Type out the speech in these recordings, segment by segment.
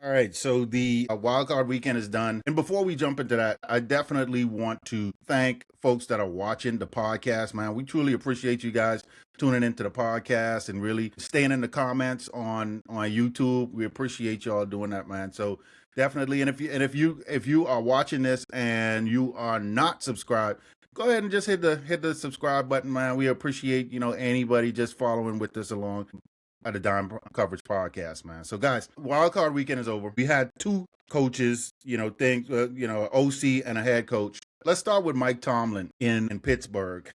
All right, so the wild card weekend is done. And before we jump into that, I definitely want to thank folks that are watching the podcast, man. We truly appreciate you guys tuning into the podcast and really staying in the comments on YouTube. We appreciate y'all doing that, man. So definitely, and if you are watching this and you are not subscribed, go ahead and just hit the subscribe button, man. We appreciate anybody just following with us along at the Dime Coverage Podcast, man. So, guys, wild card weekend is over. We had two coaches, OC and a head coach. Let's start with Mike Tomlin in Pittsburgh.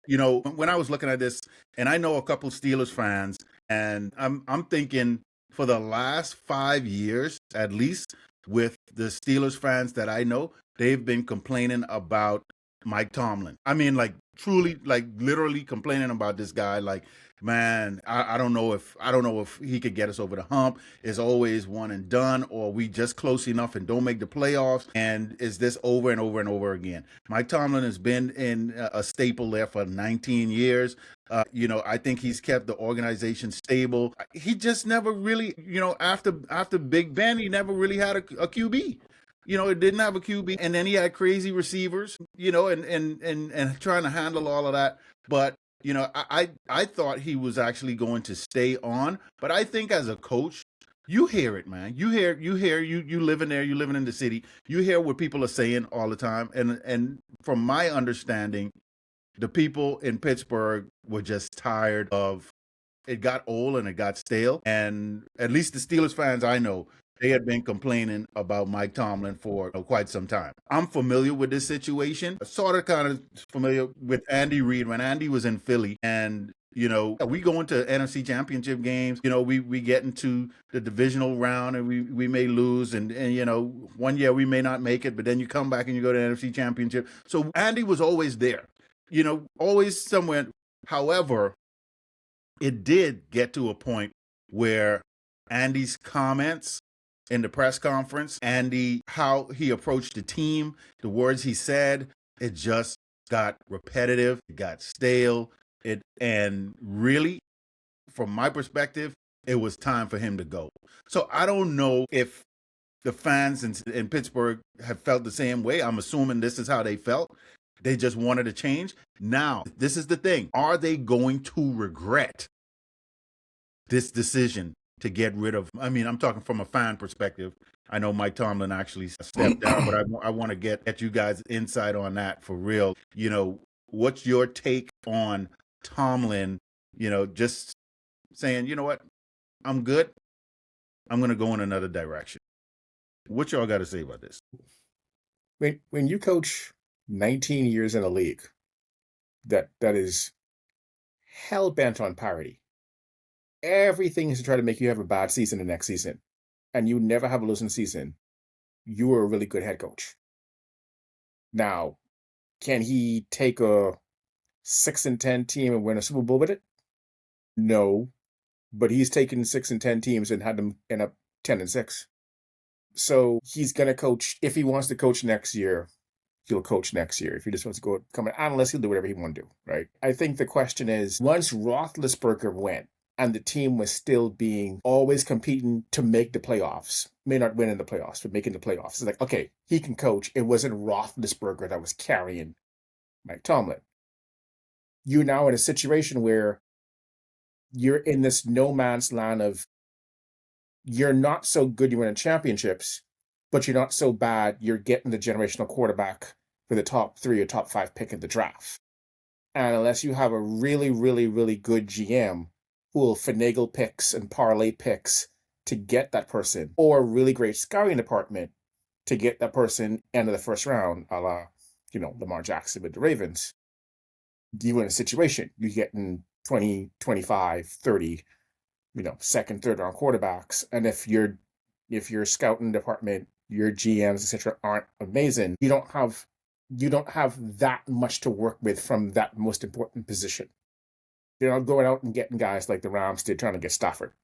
When I was looking at this, and I know a couple Steelers fans, and I'm thinking for the last 5 years, at least, with the Steelers fans that I know, they've been complaining about Mike Tomlin. I mean, like truly, like literally complaining about this guy. Like, man, I don't know if he could get us over the hump. It's always one and done, or we just close enough and don't make the playoffs. And is this over and over and over again? Mike Tomlin has been in a staple there for 19 years. I think he's kept the organization stable. He just never really, after Big Ben, he never really had a QB. It didn't have a QB, and then he had crazy receivers, and trying to handle all of that. But I thought he was actually going to stay on. But I think as a coach, you hear it, man. You living there, you living in the city. You hear what people are saying all the time, and from my understanding, the people in Pittsburgh were just tired of it. Got old and it got stale, and at least the Steelers fans I know, they had been complaining about Mike Tomlin for quite some time. I'm familiar with this situation, sort of kind of familiar with Andy Reid when Andy was in Philly. And, we go into NFC championship games, we get into the divisional round and we may lose. And, one year we may not make it, but then you come back and you go to the NFC championship. So Andy was always there, always somewhere. However, it did get to a point where Andy's comments in the press conference, how he approached the team, the words he said, it just got repetitive, it got stale, and really, from my perspective, it was time for him to go. So I don't know if the fans in Pittsburgh have felt the same way. I'm assuming this is how they felt. They just wanted a change. Now, this is the thing. Are they going to regret this decision to get rid of? I mean, I'm talking from a fan perspective. I know Mike Tomlin actually stepped down, but I want to get you guys' insight on that for real. What's your take on Tomlin, just saying, you know what, I'm good. I'm going to go in another direction. What y'all got to say about this? When you coach 19 years in a league that is hell-bent on parity, everything is to try to make you have a bad season the next season, and you never have a losing season, you are a really good head coach. Now, can he take a 6-10 team and win a Super Bowl with it? No, but he's taken 6-10 teams and had them end up 10-6. So he's going to coach. If he wants to coach next year, he'll coach next year. If he just wants to go become an analyst, he'll do whatever he wants to do, right? I think the question is, once Roethlisberger went, and the team was still being always competing to make the playoffs, may not win in the playoffs, but making the playoffs. It's like, okay, he can coach. It wasn't Roethlisberger that was carrying Mike Tomlin. You're now in a situation where you're in this no man's land of you're not so good you win championships, but you're not so bad you're getting the generational quarterback for the top 3 or top 5 pick in the draft. And unless you have a really, really, really good GM who will finagle picks and parlay picks to get that person, or a really great scouting department to get that person end of the first round, a la, Lamar Jackson with the Ravens, you're in a situation, you're getting 20, 25, 30, second, third round quarterbacks. And if your scouting department, your GMs, etc., aren't amazing, you don't have that much to work with from that most important position. They're not going out and getting guys like the Rams did, trying to get Stafford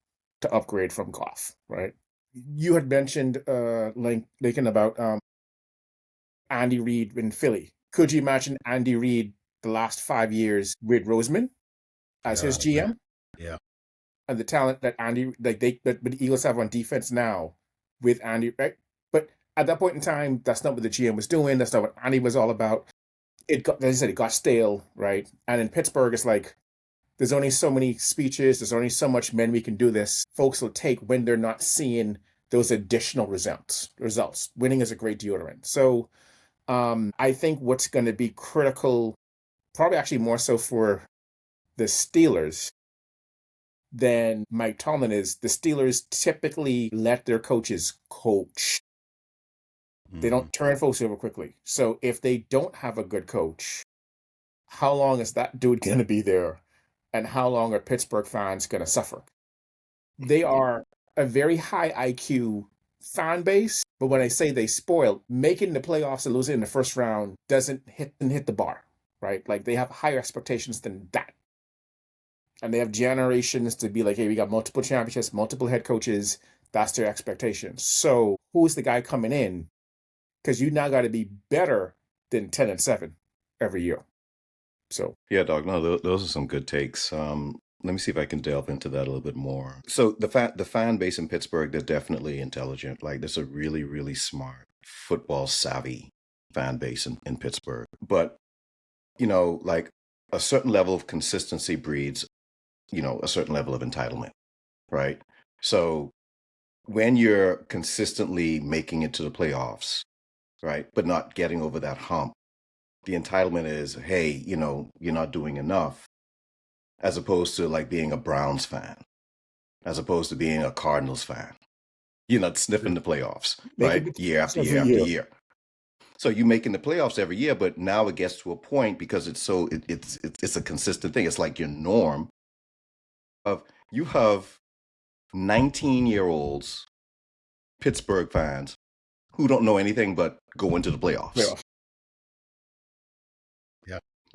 to upgrade from Goff, right? You had mentioned, Lincoln, about Andy Reid in Philly. Could you imagine Andy Reid the last 5 years with Roseman as his GM? Yeah. And the talent that the Eagles have on defense now, with Andy, right? But at that point in time, that's not what the GM was doing. That's not what Andy was all about. It got, as I said, it got stale, right? And in Pittsburgh, it's like there's only so many speeches, there's only so much men we can do this. Folks will take when they're not seeing those additional results. Winning is a great deodorant. So I think what's going to be critical, probably actually more so for the Steelers than Mike Tomlin is, the Steelers typically let their coaches coach. They don't turn folks over quickly. So if they don't have a good coach, how long is that dude going to be there? And how long are Pittsburgh fans going to suffer? They are a very high IQ fan base, but when I say they spoil, making the playoffs and losing in the first round doesn't hit the bar, right? Like they have higher expectations than that. And they have generations to be like, hey, we got multiple championships, multiple head coaches. That's their expectations. So who's the guy coming in? Because you now got to be better than 10-7 every year. So yeah, Doc. No, those are some good takes. Let me see if I can delve into that a little bit more. So the fan base in Pittsburgh, they're definitely intelligent. Like there's a really, really smart, football savvy fan base in Pittsburgh. But like a certain level of consistency breeds, a certain level of entitlement, right? So when you're consistently making it to the playoffs, right, but not getting over that hump, the entitlement is, hey, you're not doing enough, as opposed to like being a Browns fan, as opposed to being a Cardinals fan. You're not sniffing the playoffs, right? Year after year after year. So you're making the playoffs every year, but now it gets to a point because it's a consistent thing. It's like your norm of you have 19-year-olds, Pittsburgh fans, who don't know anything but go into the playoffs. Yeah.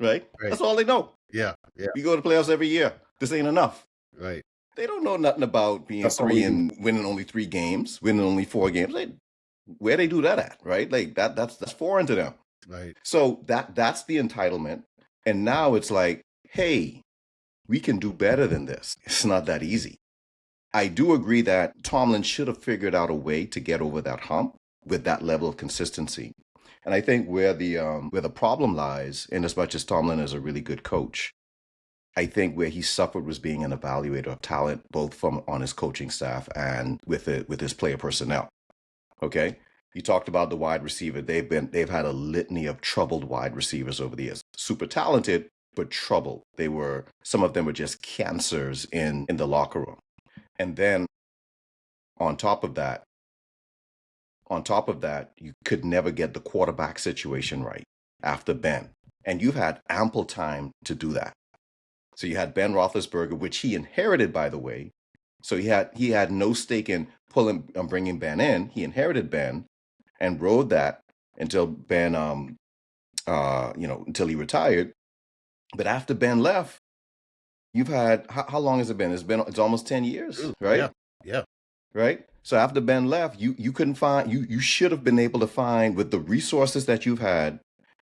Right? That's all they know. Yeah. You go to the playoffs every year. This ain't enough. Right. They don't know nothing about being three and winning only 3 games, winning only 4 games. Where they do that at, right? Like that's foreign to them. Right. So that's the entitlement. And now it's like, hey, we can do better than this. It's not that easy. I do agree that Tomlin should have figured out a way to get over that hump with that level of consistency. And I think where the problem lies, in as much as Tomlin is a really good coach, I think where he suffered was being an evaluator of talent, both from on his coaching staff and with his player personnel. Okay, you talked about the wide receiver. They've had a litany of troubled wide receivers over the years. Super talented, but troubled. Some of them were just cancers in the locker room. And then on top of that, you could never get the quarterback situation right after Ben. And you've had ample time to do that. So you had Ben Roethlisberger, which he inherited, by the way. So he had no stake in bringing Ben in. He inherited Ben and rode that until Ben, until he retired. But after Ben left, you've had, how long has it been? It's almost 10 years, right? Yeah. Right? So after Ben left, you couldn't find, you should have been able to find, with the resources that you've had.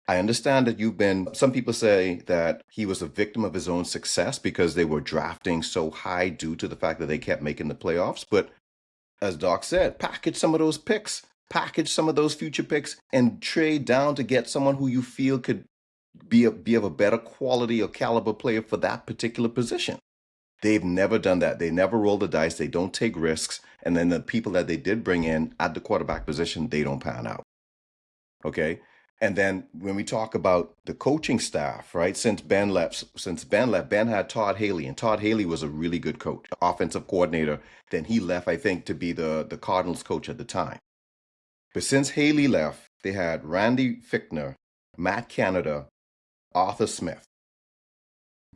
I understand that some people say that he was a victim of his own success because they were drafting so high due to the fact that they kept making the playoffs. But as Doc said, package some of those picks, package some of those future picks, and trade down to get someone who you feel could be of a better quality or caliber player for that particular position. They've never done that. They never roll the dice. They don't take risks. And then the people that they did bring in at the quarterback position, they don't pan out. Okay. And then when we talk about the coaching staff, right? Since Ben left, Ben had Todd Haley, and Todd Haley was a really good coach, offensive coordinator. Then he left, I think, to be the Cardinals coach at the time. But since Haley left, they had Randy Fichtner, Matt Canada, Arthur Smith.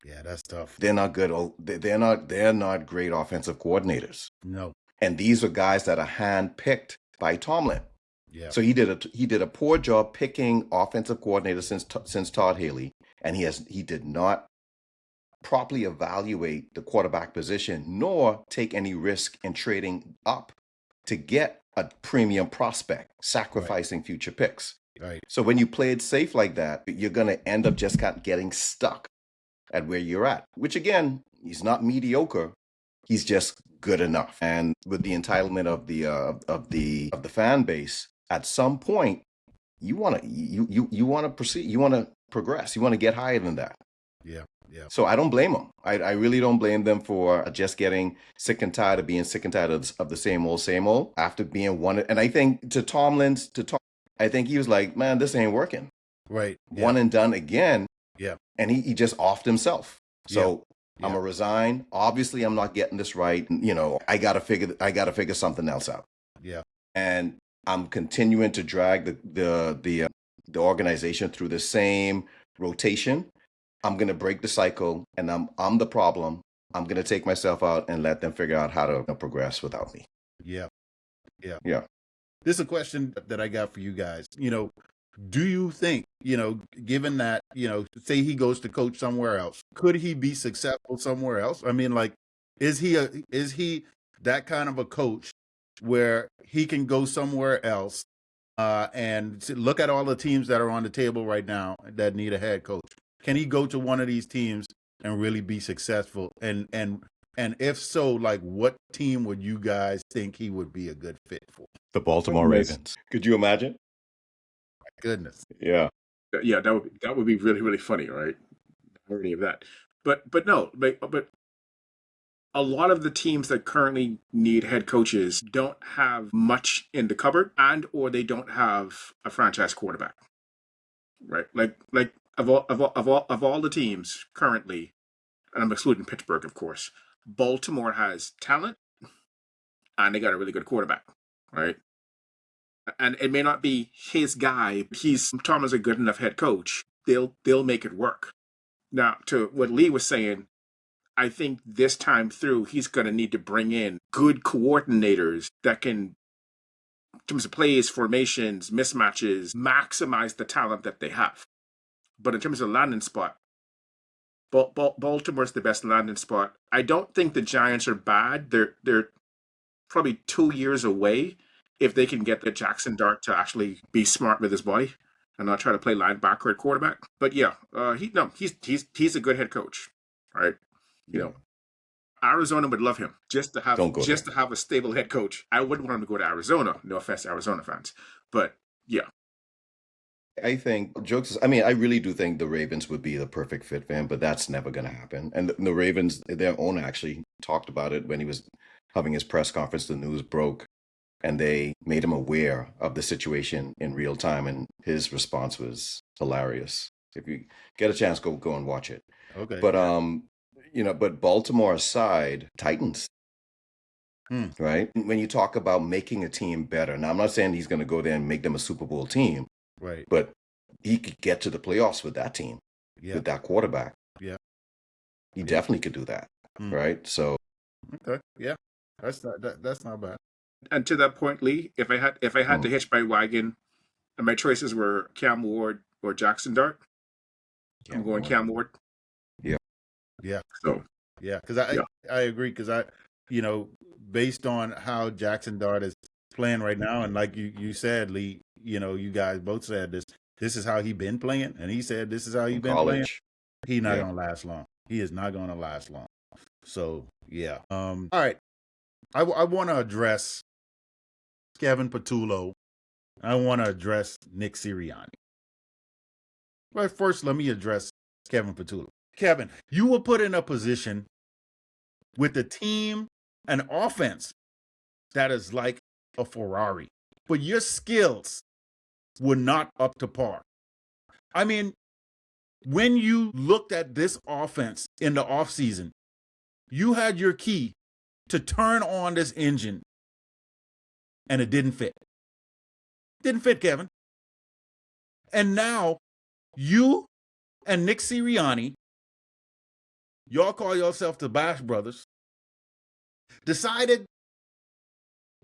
Yeah, that's tough. They're not good. They're not great offensive coordinators. No. And these are guys that are handpicked by Tomlin. Yeah. So he did a poor job picking offensive coordinators since Todd Haley, and he did not properly evaluate the quarterback position, nor take any risk in trading up to get a premium prospect, sacrificing future picks. Right. So when you play it safe like that, you're going to end up just getting stuck at where you're at, which again, he's not mediocre. He's just good enough. And with the entitlement of the fan base, at some point, you want to proceed, you want to progress, you want to get higher than that. Yeah. Yeah. So I don't blame them. I really don't blame them for just getting sick and tired of being sick and tired of the same old after being one. And I think I think he was like, man, this ain't working. Right. One and done again. Yeah. And he just offed himself. So Yeah. I'm gonna resign. Obviously, I'm not getting this right. You know, I gotta figure something else out. Yeah. And I'm continuing to drag the organization through the same rotation. I'm gonna break the cycle, and I'm the problem. I'm gonna take myself out and let them figure out how to progress without me. Yeah. Yeah. Yeah. This is a question that I got for you guys. You know, do you think, you know, given that, you know, say he goes to coach somewhere else, could he be successful somewhere else? I mean, like, is he that kind of a coach where he can go somewhere else and look at all the teams that are on the table right now that need a head coach? Can he go to one of these teams and really be successful? And if so, like, what team would you guys think he would be a good fit for? The Baltimore Ravens. Could you imagine? Goodness. Yeah. Yeah, that would be really, really funny, right? Or any of that. But no, but a lot of the teams that currently need head coaches don't have much in the cupboard, and or they don't have a franchise quarterback. Right? Like of all the teams currently, and I'm excluding Pittsburgh, of course, Baltimore has talent and they got a really good quarterback, right? And it may not be his guy. Tomlin's a good enough head coach. They'll make it work. Now, to what Lee was saying, I think this time through, he's going to need to bring in good coordinators that can, in terms of plays, formations, mismatches, maximize the talent that they have. But in terms of landing spot, Baltimore's the best landing spot. I don't think the Giants are bad. They're probably 2 years away if they can get the Jackson Dart to actually be smart with his body and not try to play linebacker at quarterback. But yeah, he's a good head coach. All right. You know, Arizona would love him just to have a stable head coach. I wouldn't want him to go to Arizona. No offense to Arizona fans, but yeah. I think I really do think the Ravens would be the perfect fit for him, but that's never going to happen. And the Ravens, their owner actually talked about it when he was having his press conference. The news broke and they made him aware of the situation in real time. And his response was hilarious. If you get a chance, go and watch it. Okay. But, but Baltimore aside, Titans. Right? When you talk about making a team better, now I'm not saying he's going to go there and make them a Super Bowl team. Right. But he could get to the playoffs with that team, with that quarterback. Yeah. He definitely could do that. Right. So. Okay. Yeah. That's not bad. And to that point, Lee, if I had to hitch my wagon, and my choices were Cam Ward or Jackson Dart, I'm going Cam Ward. Yeah. Yeah. So. Yeah, because I agree, because based on how Jackson Dart is playing right now, and like you said, Lee, you guys both said this is how he been playing, and he said this is how he been playing. He's not gonna last long. He is not gonna last long. So yeah. All right. I want to address Kevin Patullo. I want to address Nick Sirianni. But first, let me address Kevin Patullo. Kevin, you were put in a position with a team, an offense that is like a Ferrari, but your skills were not up to par. I mean, when you looked at this offense in the offseason, you had your key to turn on this engine, and it didn't fit. Didn't fit, Kevin. And now you and Nick Sirianni, y'all call yourself the Bash Brothers, decided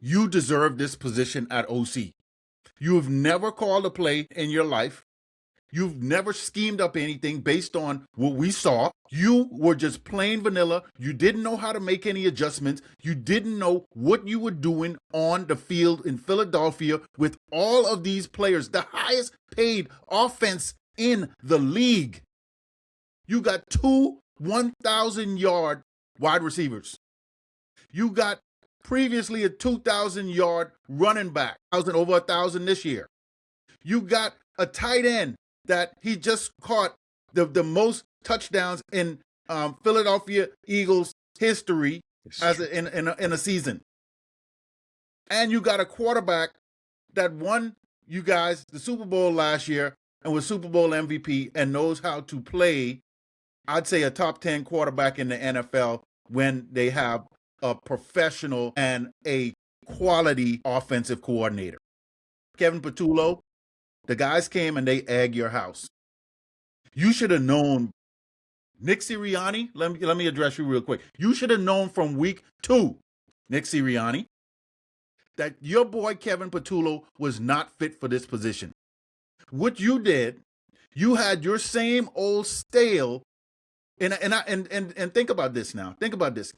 you deserve this position at OC. You've never called a play in your life. You've never schemed up anything based on what we saw. You were just plain vanilla. You didn't know how to make any adjustments. You didn't know what you were doing on the field in Philadelphia with all of these players, the highest paid offense in the league. You got two 1,000-yard wide receivers. You got previously a 2,000-yard running back, over 1,000 this year. You got a tight end that he just caught the most touchdowns in Philadelphia Eagles history in a season. And you got a quarterback that won you guys the Super Bowl last year and was Super Bowl MVP and knows how to play, I'd say, a top 10 quarterback in the NFL when they have a professional and a quality offensive coordinator. Kevin Patullo, the guys came and they egged your house. You should have known, Nick Sirianni, let me address you real quick. You should have known from week 2, Nick Sirianni, that your boy Kevin Patullo was not fit for this position. What you did, you had your same old stale, and think about this now. Think about this.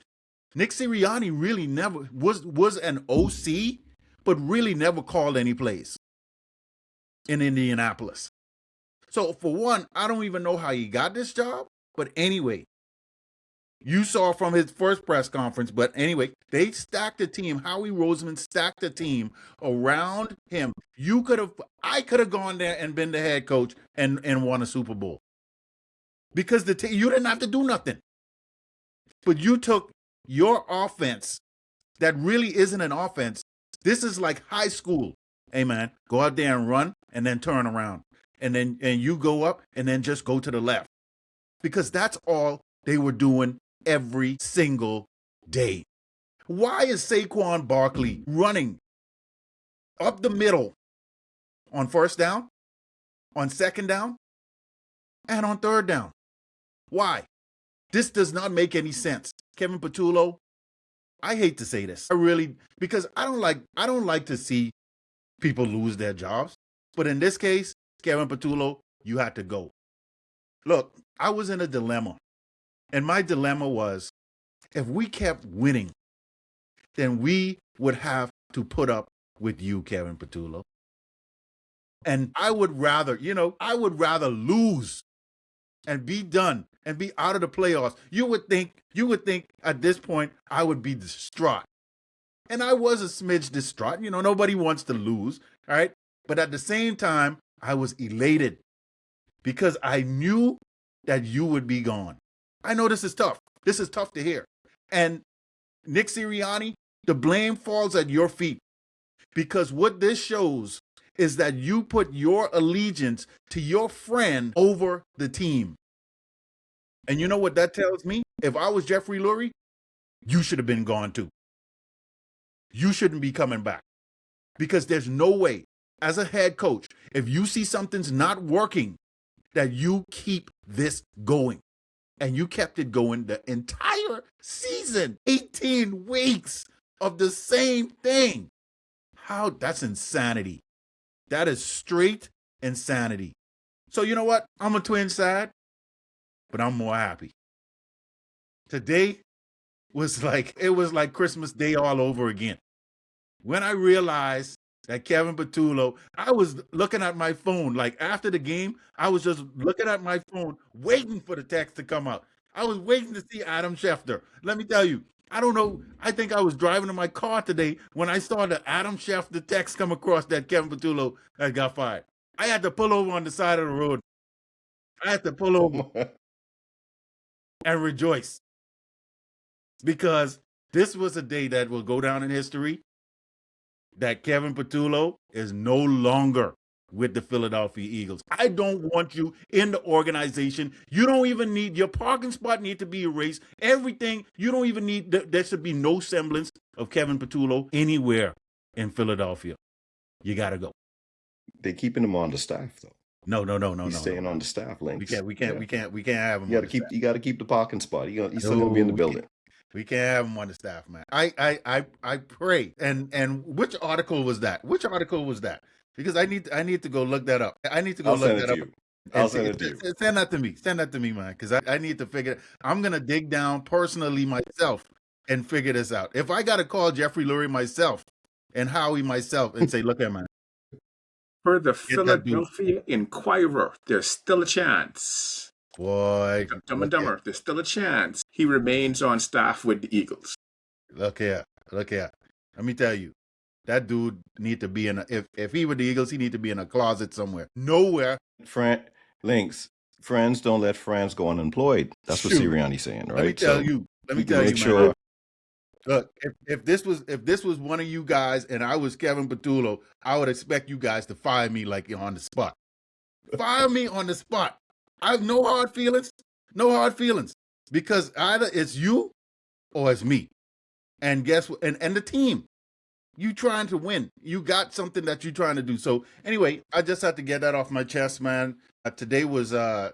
Nick Sirianni really never was an OC, but really never called any plays in Indianapolis. So for one, I don't even know how he got this job. But anyway, you saw from his first press conference. But anyway, they stacked the team. Howie Roseman stacked the team around him. I could have gone there and been the head coach and won a Super Bowl. Because you didn't have to do nothing. But you took your offense that really isn't an offense. This is like high school. Hey, man, go out there and run and then turn around. And you go up and then just go to the left. Because that's all they were doing every single day. Why is Saquon Barkley running up the middle on first down, on second down, and on third down? Why? This does not make any sense. Kevin Patullo, I hate to say this. Because I don't like to see people lose their jobs. But in this case, Kevin Patullo, you had to go. Look, I was in a dilemma. And my dilemma was, if we kept winning, then we would have to put up with you, Kevin Patullo. And I would rather lose and be done and be out of the playoffs. You would think at this point I would be distraught. And I was a smidge distraught. Nobody wants to lose, all right? But at the same time, I was elated because I knew that you would be gone. I know this is tough. This is tough to hear. And Nick Sirianni, the blame falls at your feet because what this shows is that you put your allegiance to your friend over the team. And you know what that tells me? If I was Jeffrey Lurie, you should have been gone too. You shouldn't be coming back because there's no way, as a head coach, if you see something's not working, that you keep this going. And you kept it going the entire season, 18 weeks of the same thing. That's insanity. That is straight insanity. So you know what? I'm a Twin sad, but I'm more happy. Today was like Christmas Day all over again. When I realized that Kevin Patullo, I was looking at my phone, like after the game, I was just looking at my phone, waiting for the text to come out. I was waiting to see Adam Schefter. Let me tell you, I don't know. I think I was driving in my car today when I saw the Adam Schefter text come across that Kevin Patullo had got fired. I had to pull over on the side of the road. I had to pull over and rejoice because this was a day that will go down in history. That Kevin Patullo is no longer with the Philadelphia Eagles. I don't want you in the organization. You don't even need your parking spot need to be erased. Everything, you don't even need, there should be no semblance of Kevin Patullo anywhere in Philadelphia. You got to go. They're keeping him on the staff though. No. He's staying on the staff links. We can't have him. You got to keep the parking spot. He's still gonna be in the building. We can't have him on the staff, man. I pray. And which article was that? Because I need to go look that up. I'll send it to you. Send that to me. Send that to me, man. Because I need to figure. I'm gonna dig down personally myself and figure this out. If I gotta call Jeffrey Lurie myself and Howie myself and say, look at man. For the Philadelphia Inquirer, there's still a chance. Boy, Dumb and Dumber, there's still a chance he remains on staff with the Eagles. Look here, look here. Let me tell you, that dude need to be in if he were the Eagles, he need to be in a closet somewhere. Nowhere. Links, friends don't let friends go unemployed. That's what Shoot. Sirianni's saying, Let me right? tell So you. Let me we can tell make you, man. sure. Look, if this was one of you guys and I was Kevin Patullo, I would expect you guys to fire me like on the spot. Fire me on the spot. I have no hard feelings. No hard feelings. Because either it's you or it's me. And guess what? And the team. You trying to win. You got something that you're trying to do. So anyway, I just had to get that off my chest, man. Today was a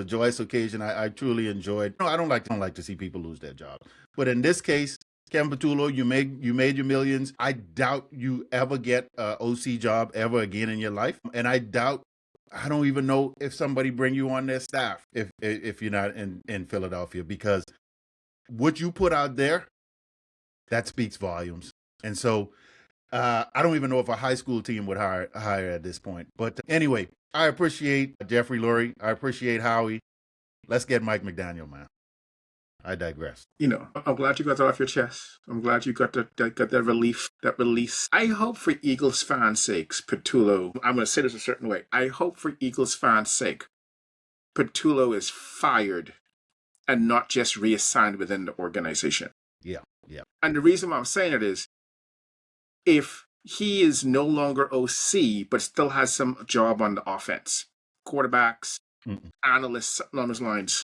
joyous occasion. I truly enjoyed. No, I don't like to see people lose their job. But in this case, Kevin Patullo, you made your millions. I doubt you ever get a OC job ever again in your life. And I don't even know if somebody bring you on their staff if you're not in Philadelphia, because what you put out there, that speaks volumes. And so I don't even know if a high school team would hire at this point. But anyway, I appreciate Jeffrey Lurie. I appreciate Howie. Let's get Mike McDaniel, man. I digress. I'm glad you got that off your chest. I'm glad you got that relief, that release. I hope for Eagles fans' sakes, Patullo, I'm going to say this a certain way. I hope for Eagles fans' sake, Patullo is fired and not just reassigned within the organization. Yeah. And the reason why I'm saying it is, if he is no longer OC, but still has some job on the offense, quarterbacks, analysts, something on those lines,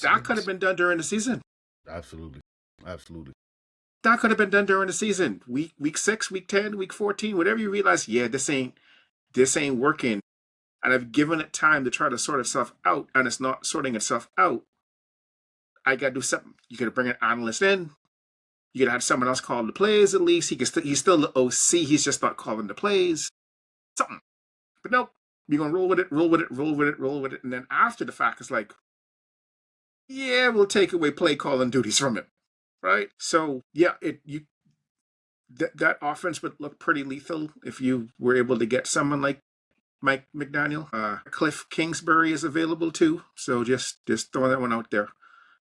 that could have been done during the season. Absolutely. That could have been done during the season. Week 6, week 10, week 14, whatever you realize, this ain't working. And I've given it time to try to sort itself out, and it's not sorting itself out. I got to do something. You got to bring an analyst in. You got to have someone else call the plays at least. He's still the OC. He's just not calling the plays. Something. But nope. You're going to roll with it. And then after the fact, it's like, yeah, we'll take away play calling duties from him. Right? So, yeah, that offense would look pretty lethal if you were able to get someone like Mike McDaniel. Cliff Kingsbury is available too. So just throwing that one out there.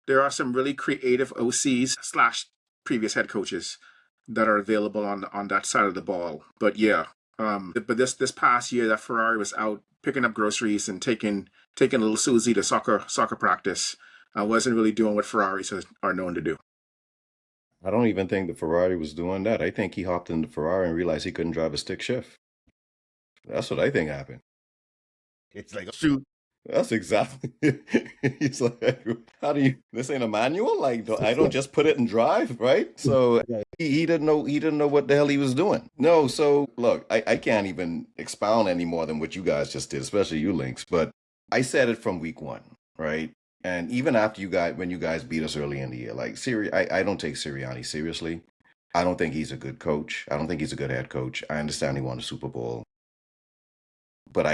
There are some really creative OCs / previous head coaches that are available on that side of the ball. But yeah, but this past year that Ferrari was out picking up groceries and taking little Susie to soccer practice, wasn't really doing what Ferraris are known to do. I don't even think the Ferrari was doing that. I think he hopped in the Ferrari and realized he couldn't drive a stick shift. That's what I think happened. It's like, shoot. That's exactly. He's like, how do you? This ain't a manual. Like, I don't just put it and drive, right? So he didn't know. He didn't know what the hell he was doing. No. So look, I can't even expound any more than what you guys just did, especially you, Lynx. But I said it from week 1, right? And even after when you guys beat us early in the year, like I don't take Sirianni seriously. I don't think he's a good coach. I don't think he's a good head coach. I understand he won the Super Bowl, but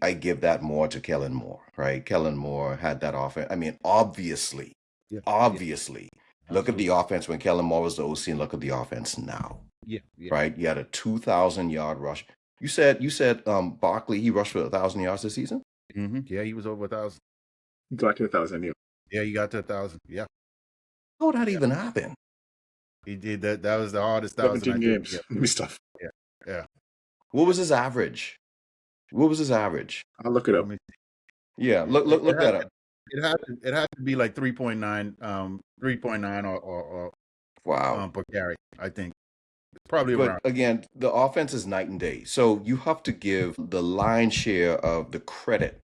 I give that more to Kellen Moore, right? Kellen Moore had that offense. I mean, obviously, look at the offense when Kellen Moore was the OC and look at the offense now. Yeah. Right? You had a 2,000-yard rush. You said Barkley, he rushed for 1,000 yards this season? Mm-hmm. Yeah, he was over 1,000. He got to 1,000, yeah. Yeah, he got to 1,000. Yeah. How did that even happen? He did that. That was the hardest 1,000. 17 games. New stuff. Yeah. What was his average? I'll look it up. Yeah, look that up. It had to be like 3.9 or wow per carry, I think. Probably but around. Again, the offense is night and day. So you have to give the lion's share of the credit,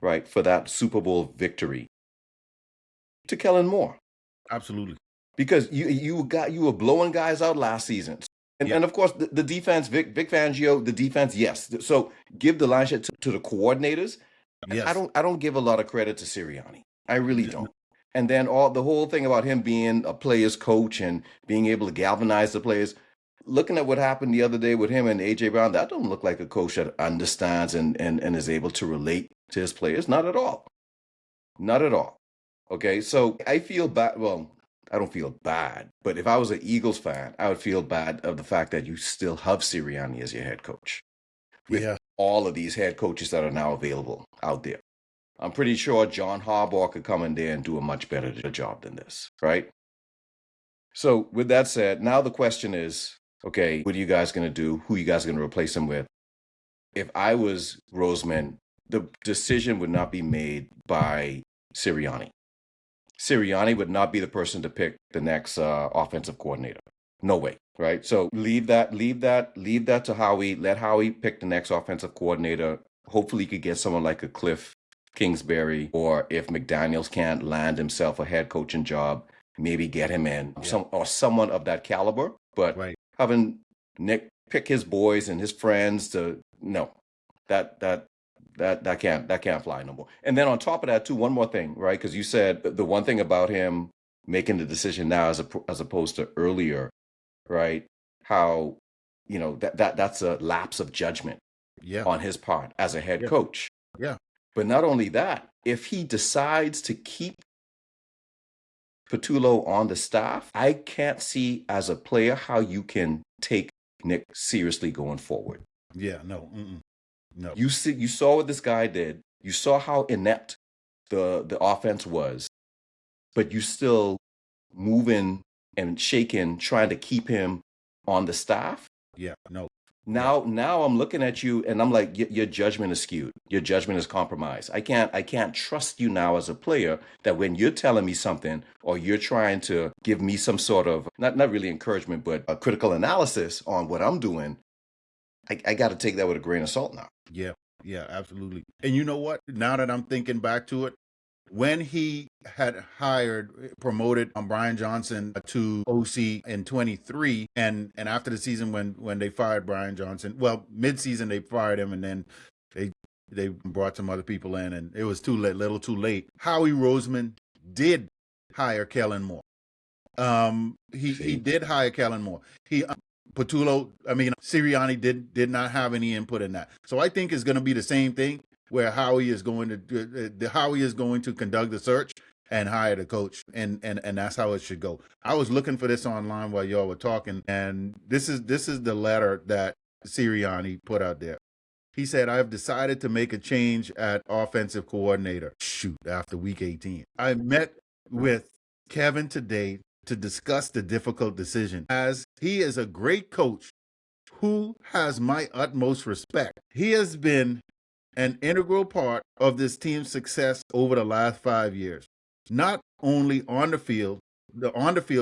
right, for that Super Bowl victory to Kellen Moore. Absolutely. Because you were blowing guys out last season. And of course, the defense, Vic Fangio, the defense, yes. So give the line share to the coordinators. Yes. I don't give a lot of credit to Sirianni. I really don't. And then the whole thing about him being a player's coach and being able to galvanize the players. Looking at what happened the other day with him and A.J. Brown, that don't look like a coach that understands and is able to relate to his players. Not at all. Not at all. Okay, so I feel bad. Well, I don't feel bad, but if I was an Eagles fan, I would feel bad of the fact that you still have Sirianni as your head coach. With all of these head coaches that are now available out there. I'm pretty sure John Harbaugh could come in there and do a much better job than this, right? So with that said, now the question is, okay, what are you guys going to do? Who are you guys going to replace him with? If I was Roseman, the decision would not be made by Sirianni. Sirianni would not be the person to pick the next offensive coordinator. No way, right? So leave that to Howie. Let Howie pick the next offensive coordinator. Hopefully, he could get someone like a Cliff Kingsbury, or if McDaniels can't land himself a head coaching job, maybe get him in someone of that caliber. But having Nick pick his boys and his friends to that can't fly no more. And then on top of that, too, one more thing, right? Because you said the one thing about him making the decision now as opposed to earlier, right? How that's a lapse of judgment on his part as a head coach. Yeah. But not only that, if he decides to keep Patullo on the staff, I can't see as a player how you can take Nick seriously going forward. Yeah, no. No. You saw what this guy did. You saw how inept the offense was, but you still moving and shaking, trying to keep him on the staff. Yeah, no. Now I'm looking at you and I'm like, your judgment is skewed. Your judgment is compromised. I can't trust you now as a player that when you're telling me something or you're trying to give me some sort of, not really encouragement, but a critical analysis on what I'm doing, I got to take that with a grain of salt now. Yeah, absolutely. And you know what? Now that I'm thinking back to it, when he had promoted Brian Johnson to OC in 23, and after the season when they fired Brian Johnson, well, mid-season they fired him, and then they brought some other people in, and it was little too late. Howie Roseman did hire Kellen Moore. He did hire Kellen Moore. Sirianni did not have any input in that. So I think it's going to be the same thing where Howie is going to conduct the search and hire the coach, and that's how it should go. I was looking for this online while y'all were talking, and this is the letter that Sirianni put out there. He said, "I have decided to make a change at offensive coordinator." After week 18. I met with Kevin today to discuss the difficult decision, as he is a great coach who has my utmost respect. He has been an integral part of this team's success over the last 5 years, not only on the field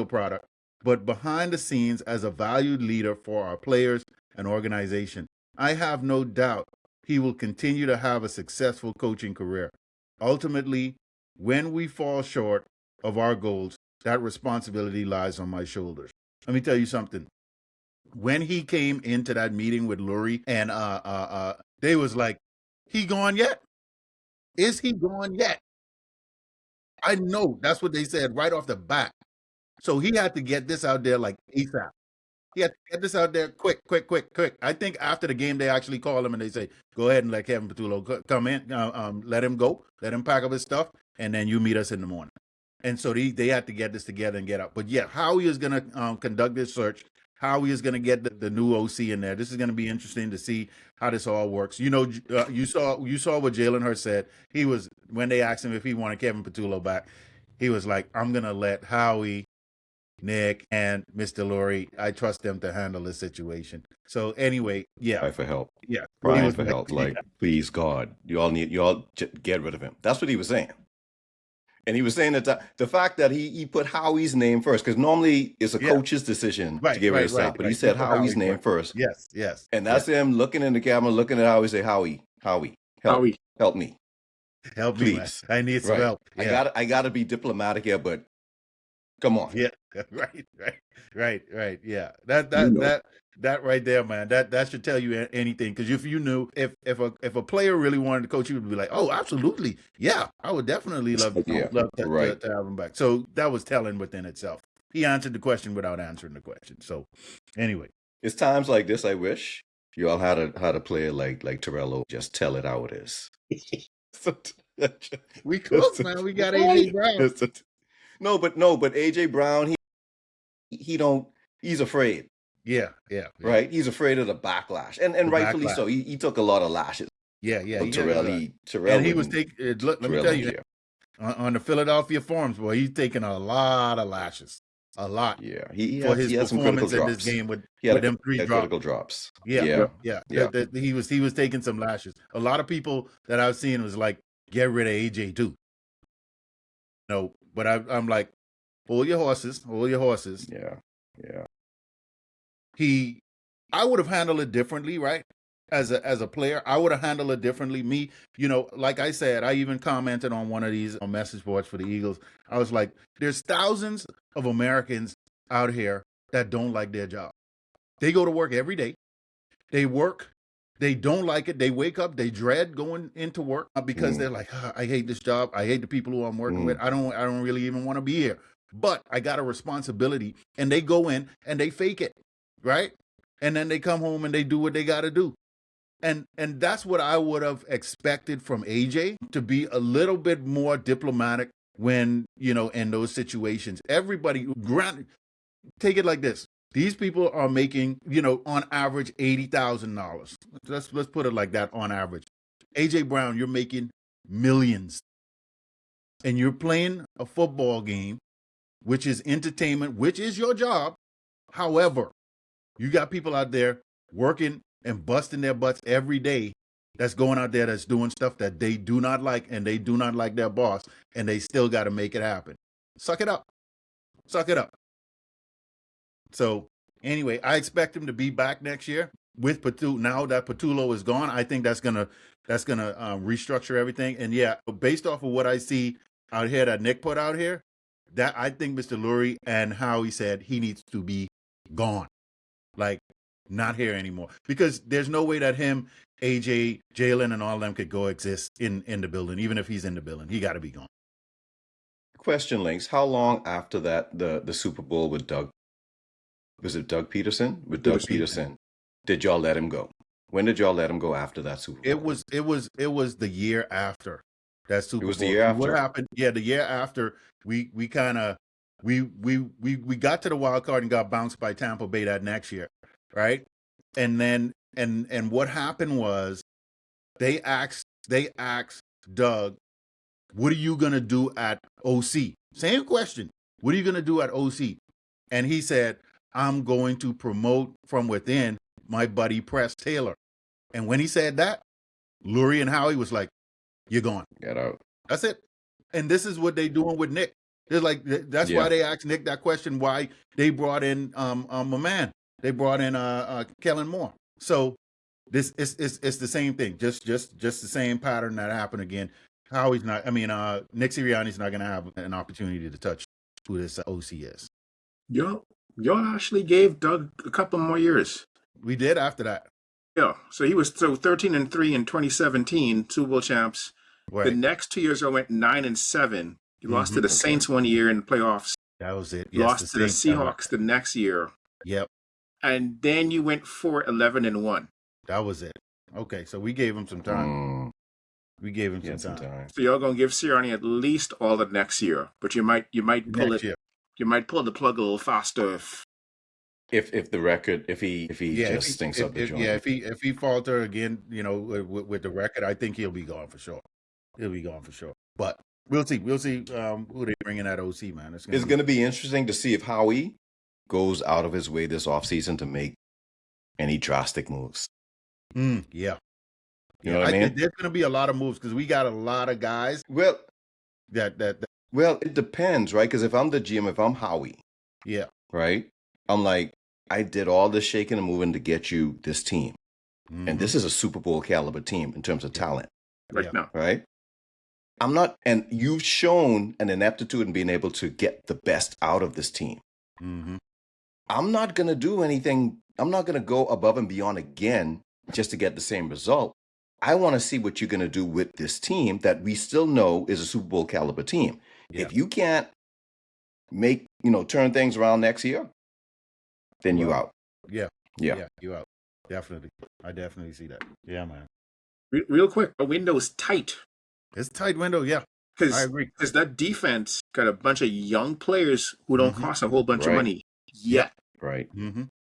product, but behind the scenes as a valued leader for our players and organization. I have no doubt he will continue to have a successful coaching career. Ultimately, when we fall short of our goals, that responsibility lies on my shoulders. Let me tell you something. When he came into that meeting with Lurie, and they was like, "He gone yet? Is he gone yet?" I know that's what they said right off the bat. So he had to get this out there like ASAP. He had to get this out there quick. I think after the game, they actually call him and they say, "Go ahead and let Kevin Patullo come in. Let him go. Let him pack up his stuff, and then you meet us in the morning." And so they had to get this together and get up. But yeah, Howie is going to conduct this search. Howie is going to get the new OC in there. This is going to be interesting to see how this all works. You know, you saw what Jalen Hurts said. He was, when they asked him if he wanted Kevin Patullo back, he was like, "I'm going to let Howie, Nick, and Mr. Lurie, I trust them to handle this situation." So anyway, yeah. Cry for help. Yeah. Crying for help. Like, please, God, you all get rid of him. That's what he was saying. And he was saying that the fact that he put Howie's name first, because normally it's a coach's decision to get rid of Stafford, but he said Howie's name first. Yes. And that's him looking in the camera, looking at Howie, say, Howie, help me. Help me, please. Man. I need some help. Yeah. I gotta be diplomatic here, but come on. Yeah, right. Yeah, that right there, man. That should tell you anything. Because if you knew, if a player really wanted to coach, you would be like, "Oh, absolutely, yeah, I would definitely love to have him back." So that was telling within itself. He answered the question without answering the question. So anyway, it's times like this I wish you all had a player like Torello just tell it how it is. We close, man. We got AJ Brown. No, but AJ Brown, he's afraid. Yeah. Right? He's afraid of the backlash. And rightfully so. He took a lot of lashes. Yeah, yeah, But you gotta Terrell, realize. Terrell And he was wouldn't. taking. Look, let me Terrell tell wouldn't you, care. on the Philadelphia forums, boy, he's taking a lot of lashes, a lot Yeah, he for had his he had some critical performance in this drops. game with He had, them three he had drops. critical drops. Yeah, Yeah, Yep. yeah. yeah. He was taking some lashes. A lot of people that I've seen was like, get rid of AJ too. No, but I'm like, hold your horses, hold your horses. Yeah, yeah. I would have handled it differently, right? As a player, I would have handled it differently. Me, like I said, I even commented on one of these message boards for the Eagles. I was like, there's thousands of Americans out here that don't like their job. They go to work every day. They work. They don't like it. They wake up. They dread going into work because they're like, I hate this job. I hate the people who I'm working with. I don't really even want to be here. But I got a responsibility. And they go in and they fake it, right? And then they come home and they do what they got to do. And that's what I would have expected from AJ, to be a little bit more diplomatic when, in those situations. Everybody, take it like this. These people are making, on average $80,000. Let's put it like that, on average. AJ Brown, you're making millions. And you're playing a football game, which is entertainment, which is your job. However, you got people out there working and busting their butts every day, that's going out there, that's doing stuff that they do not like, and they do not like their boss, and they still got to make it happen. Suck it up. Suck it up. So anyway, I expect him to be back next year with Patullo. Now that Patullo is gone, I think that's gonna restructure everything. And yeah, based off of what I see out here that Nick put out here, that I think Mr. Lurie and Howie said he needs to be gone, like not here anymore, because there's no way that him, AJ, Jalen, and all them could go exist in the building. Even if he's in the building, he got to be gone. Question, Links. How long after that the Super Bowl with Doug? Was it Doug Peterson? With Doug Peterson, did y'all let him go? When did y'all let him go after that Super Bowl? It was the year after that Super Bowl. It was the year after. What happened? Yeah, the year after we kind of we got to the wild card and got bounced by Tampa Bay that next year, right? And then and what happened was they asked Doug, what are you gonna do at OC? Same question. What are you gonna do at OC? And he said, I'm going to promote from within my buddy Press Taylor. And when he said that, Lurie and Howie was like, you're gone. Get out. That's it. And this is what they doing with Nick. They're like, that's why they asked Nick that question, why they brought in my man. They brought in Kellen Moore. So this is it's the same thing. Just the same pattern that happened again. Nick Sirianni's not gonna have an opportunity to touch who this OC is. Y'all actually gave Doug a couple more years. We did after that. Yeah. So he was 13-3 in 2017, Super Bowl champs. Right. The next 2 years I went 9-7. He lost to the Saints one year in the playoffs. That was it. Yes, lost to the Seahawks the next year. Yep. And then you went 4-11-1. That was it. Okay, so we gave him some time. We gave him some time. So y'all gonna give Sirianni at least all the next year, but you might pull next it. Year. You might pull the plug a little faster if the record if he just stinks up the joint. If he falter again, with the record, I think he'll be gone for sure. He'll be gone for sure. But we'll see. We'll see who they bring in at OC, man. It's going to be interesting to see if Howie goes out of his way this offseason to make any drastic moves. Yeah. You know what I mean? There's going to be a lot of moves because we got a lot of guys. Well, well, it depends, right? Because if I'm the GM, if I'm Howie, yeah, right, I'm like, I did all this shaking and moving to get you this team, and this is a Super Bowl caliber team in terms of talent, now, right? I'm not, and you've shown an ineptitude in being able to get the best out of this team. I'm not going to do anything. I'm not going to go above and beyond again just to get the same result. I want to see what you're going to do with this team that we still know is a Super Bowl caliber team. Yeah. If you can't make, turn things around next year, then you out. Yeah, you out. Definitely. I definitely see that. Yeah, man. Real quick, the window's tight. It's a tight window, yeah. I agree. Because that defense got a bunch of young players who don't cost a whole bunch of money yet. Right.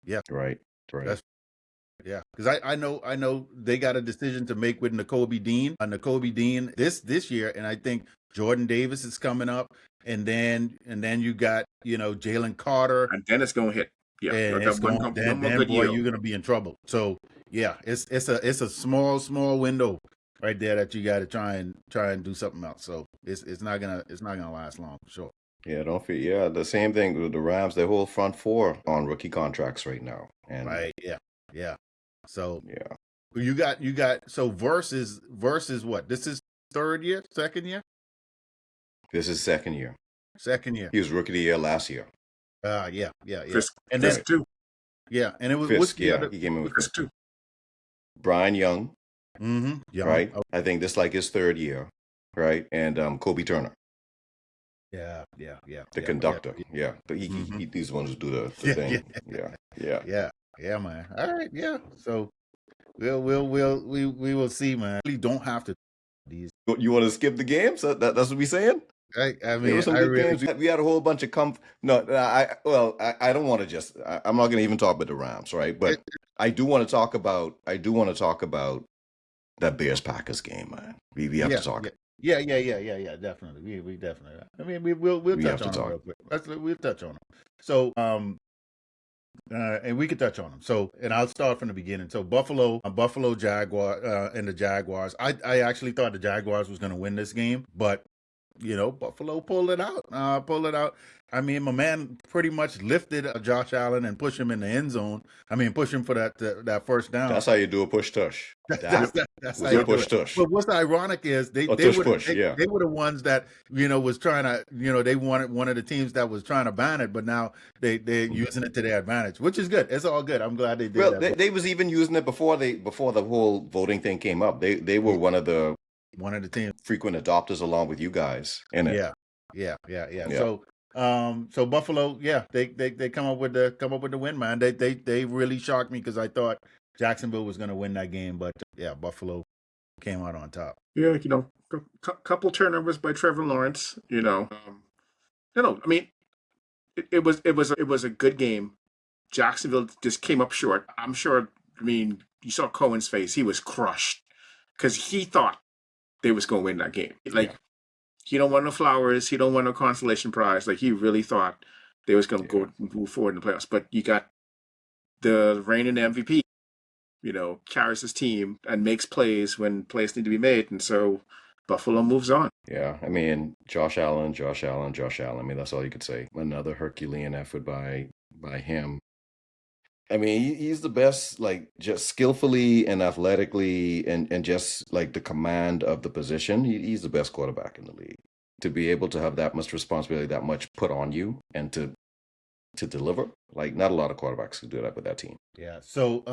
Yeah. Right. Because because I know they got a decision to make with Nakobe Dean this year, and I think Jordan Davis is coming up, and then you got Jalen Carter, And then it's going to hit. Yeah, and you it's got one, going one more then good boy, year. you're gonna be in trouble. So yeah, it's a small window right there that you got to try and do something else. So it's not gonna last long for sure. Yeah, don't forget. Yeah, the same thing with the Rams. Their whole front four on rookie contracts right now, and Right. Yeah. So yeah, you got so versus what? This is second year? this is second year. Second year. He was rookie of the year last year. Yeah. Fisk, And Fisk then too. yeah, and it was what's Fisk, the yeah, other? he came in with Fisk too. Brian Young, Yeah. right? Oh, I think this like his third year, right? And Kobe Turner, yeah. the conductor. Yeah, but Mhm. he these ones who do the Yeah, thing. Yeah. Yeah, man. All right, yeah. So we will see, man. We don't have to these. You want to skip the games? That's what we saying? I There were mean, some I good really games. We had a whole bunch of No, I don't want to just. I'm not going to even talk about the Rams, right? But I do want to talk about. That Bears Packers game, man. We have to talk. Yeah. Definitely. We definitely. I mean, we'll We touch have to on them talk. real quick. We'll touch on them. So and we could touch on them. So, and I'll start from the beginning. So, Buffalo Jaguar, and the Jaguars. I actually thought the Jaguars was going to win this game, but Buffalo pulled it out. I mean, my man pretty much lifted Josh Allen and pushed him in the end zone. I mean, push him for that first down. That's how you do a push tush. That's was how you a do push it. tush. But what's ironic is they A they tush were push, they, yeah. they were the ones that was trying to they wanted one of the teams that was trying to ban it, but now they're using it to their advantage, which is good. It's all good. I'm glad they did Well, that. they was even using it before the whole voting thing came up. They were one of the teams frequent adopters along with you guys in it. Yeah. So Buffalo, they come up with the win, man. They really shocked me because I thought Jacksonville was going to win that game, but Buffalo came out on top. Yeah, couple turnovers by Trevor Lawrence. I mean, it was a good game. Jacksonville just came up short. I'm sure. I mean, you saw Cohen's face; he was crushed because he thought they was going to win that game. Like he don't want no flowers, he don't want no consolation prize. Like he really thought they was going to go move forward in the playoffs. But you got the reigning MVP. Carries his team and makes plays when plays need to be made, and so Buffalo moves on. Yeah, I mean, Josh Allen. I mean, that's all you could say. Another Herculean effort by him. I mean, he's the best, like, just skillfully and athletically and just, like, the command of the position. He's the best quarterback in the league. To be able to have that much responsibility, that much put on you, and to deliver, like, not a lot of quarterbacks could do that with that team. Yeah, so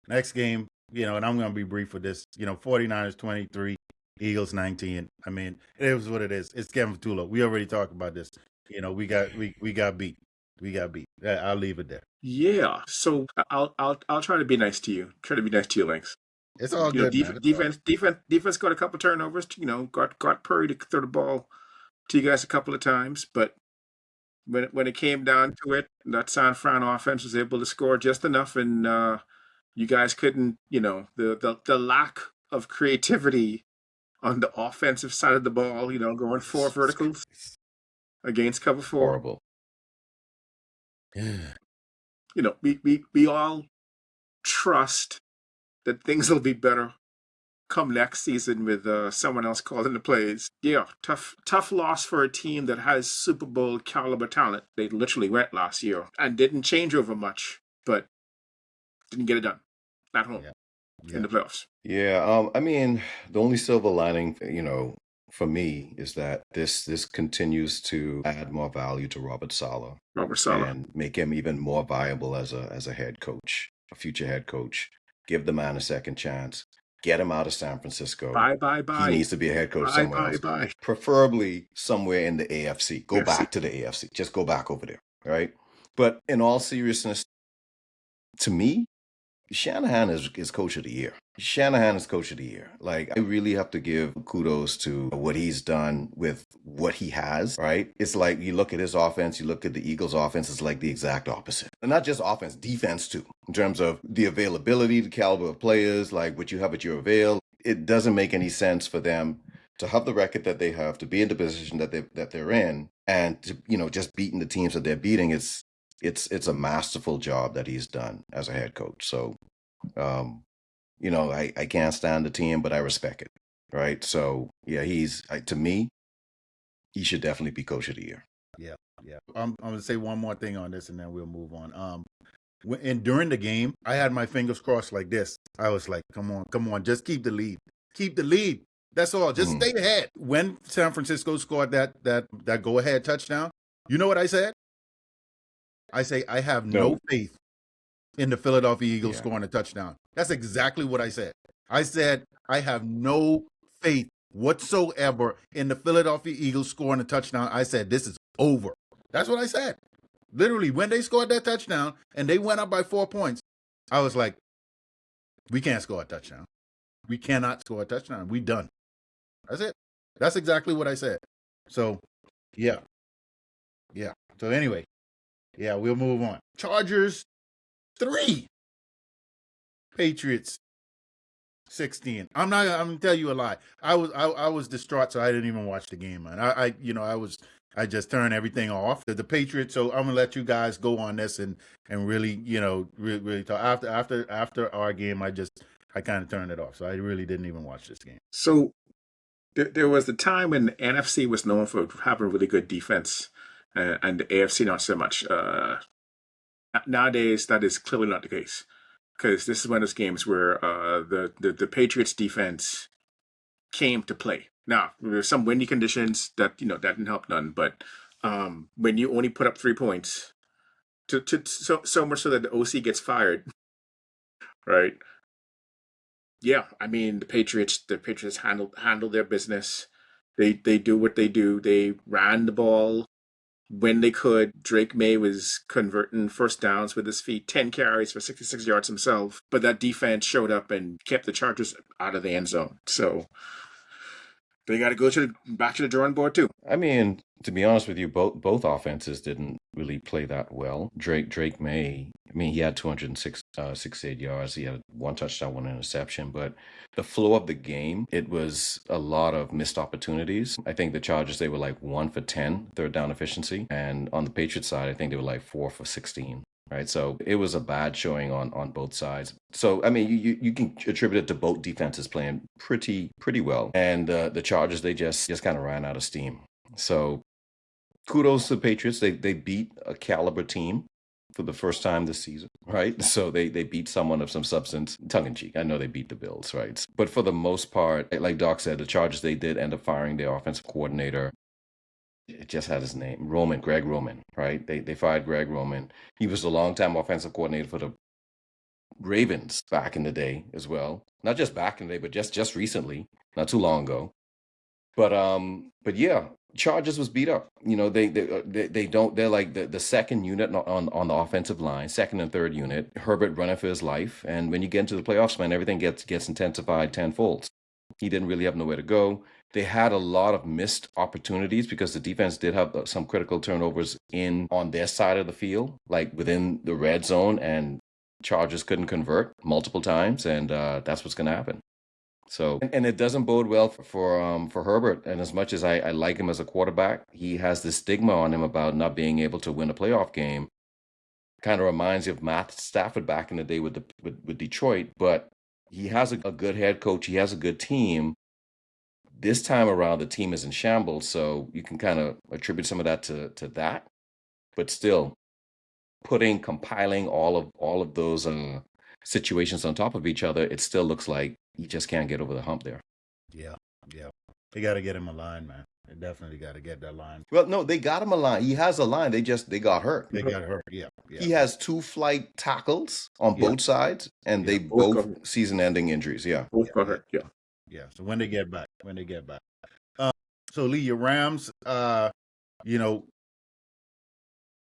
next game, and I'm going to be brief with this, 49ers 23, Eagles 19. I mean, it is what it is. It's Kevin Fatula. We already talked about this. We got beat. I'll leave it there. Yeah. So I'll try to be nice to you. Try to be nice to you, Lynx. It's all good, man. Defense got a couple turnovers. Got Purdy to throw the ball to you guys a couple of times, but when it came down to it, that San Fran offense was able to score just enough, and you guys couldn't. The lack of creativity on the offensive side of the ball. Going 4 verticals against cover 4. Horrible. We all trust that things will be better come next season with someone else calling the plays. Yeah, tough loss for a team that has Super Bowl caliber talent. They literally went last year and didn't change over much, but didn't get it done at home in the playoffs. Yeah, I mean, the only silver lining, for me, is that this continues to add more value to Robert Saleh. And make him even more viable as a head coach, a future head coach. Give the man a second chance. Get him out of San Francisco. Bye. He needs to be a head coach somewhere else. Preferably somewhere in the AFC. Go back to the AFC. Just go back over there, right? But in all seriousness, to me, Shanahan is coach of the year. Shanahan is coach of the year. Like, I really have to give kudos to what he's done with what he has, right? It's like you look at his offense, you look at the Eagles' offense, it's like the exact opposite. And not just offense, defense too, in terms of the availability, the caliber of players, like what you have at your avail. It doesn't make any sense for them to have the record that they have, to be in the position that they're in, and to, just beating the teams that they're beating. It's a masterful job that he's done as a head coach. So, I can't stand the team, but I respect it, right? So, yeah, to me, he should definitely be coach of the year. Yeah. I'm gonna say one more thing on this, and then we'll move on. And during the game, I had my fingers crossed like this. I was like, "Come on, just keep the lead, keep the lead. That's all. Just stay ahead." When San Francisco scored that go ahead touchdown, you know what I said? I say I have no faith in the Philadelphia Eagles scoring a touchdown. That's exactly what I said. I said I have no faith whatsoever in the Philadelphia Eagles scoring a touchdown. I said this is over. That's what I said. Literally, when they scored that touchdown and they went up by 4 points, I was like, we can't score a touchdown. We cannot score a touchdown. We done. That's it. That's exactly what I said. So, yeah. So anyway, we'll move on. Chargers 3. Patriots 16. I'm gonna tell you a lie. I was distraught, so I didn't even watch the game, man. I just turned everything off. The Patriots. So I'm gonna let you guys go on this and really, really talk. After our game, I kind of turned it off. So I really didn't even watch this game. So there was a time when the NFC was known for having really good defense, and the AFC not so much. Nowadays, that is clearly not the case, because this is one of those games where the Patriots defense came to play. Now, there's some windy conditions that that didn't help none, but when you only put up 3 points, so much so that the OC gets fired, right? Yeah, I mean the Patriots handled their business. They do what they do. They ran the ball when they could. Drake May was converting first downs with his feet, 10 carries for 66 yards himself. But that defense showed up and kept the Chargers out of the end zone. So they got to go back to the drawing board too. I mean, to be honest with you, both offenses didn't really play that well. Drake May, I mean, he had 268 yards. He had 1 touchdown, 1 interception. But the flow of the game, it was a lot of missed opportunities. I think the Chargers, they were like 1 for 10 third down efficiency. And on the Patriots side, I think they were like 4 for 16. Right. So it was a bad showing on both sides. So, I mean, you can attribute it to both defenses playing pretty well. And the Chargers, they just kind of ran out of steam. So kudos to the Patriots. They beat a caliber team for the first time this season, right? So they beat someone of some substance, tongue-in-cheek. I know they beat the Bills, right? But for the most part, like Doc said, the Chargers, they did end up firing their offensive coordinator. It just had his name, Greg Roman, right? They fired Greg Roman. He was the longtime offensive coordinator for the Ravens back in the day as well. Not just back in the day, but just recently, not too long ago. But yeah, Chargers was beat up. They're like the second unit on the offensive line, second and third unit. Herbert running for his life, and when you get into the playoffs, man, everything gets intensified tenfold. He didn't really have nowhere to go. They had a lot of missed opportunities because the defense did have some critical turnovers on their side of the field, like within the red zone, and Chargers couldn't convert multiple times, and that's what's going to happen. So, and it doesn't bode well for Herbert. And as much as I like him as a quarterback, he has this stigma on him about not being able to win a playoff game. Kind of reminds you of Matt Stafford back in the day with Detroit, but he has a good head coach. He has a good team. This time around, the team is in shambles, so you can kind of attribute some of that to that. But still, compiling all of those situations on top of each other, it still looks like he just can't get over the hump there. Yeah. They got to get him a line, man. They definitely got to get that line. Well, no, they got him a line. He has a line. They got hurt. They got hurt. Yeah. He has 2 flight tackles on both sides, and they both season-ending injuries. Yeah. Both got hurt. Yeah. Yeah. So when they get back. So Lee, your Rams,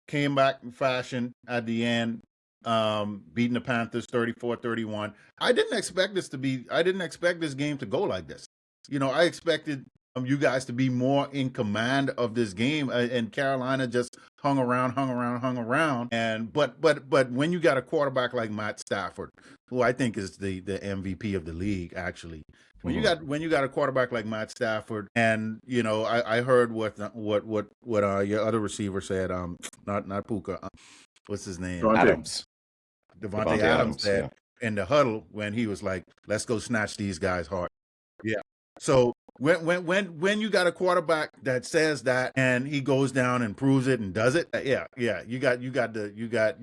came back in fashion at the end. beating the Panthers 34-31. I didn't expect this game to go like this. I expected you guys to be more in command of this game, and Carolina just hung around. And but when you got a quarterback like Matt Stafford, who I think is the MVP of the league, actually, when you got a quarterback like Matt Stafford, and I heard what your other receiver said, not Puka, what's his name, Adams. Devontae Adams said in the huddle when he was like, "Let's go snatch these guys' heart." Yeah. So when you got a quarterback that says that and he goes down and proves it and does it, you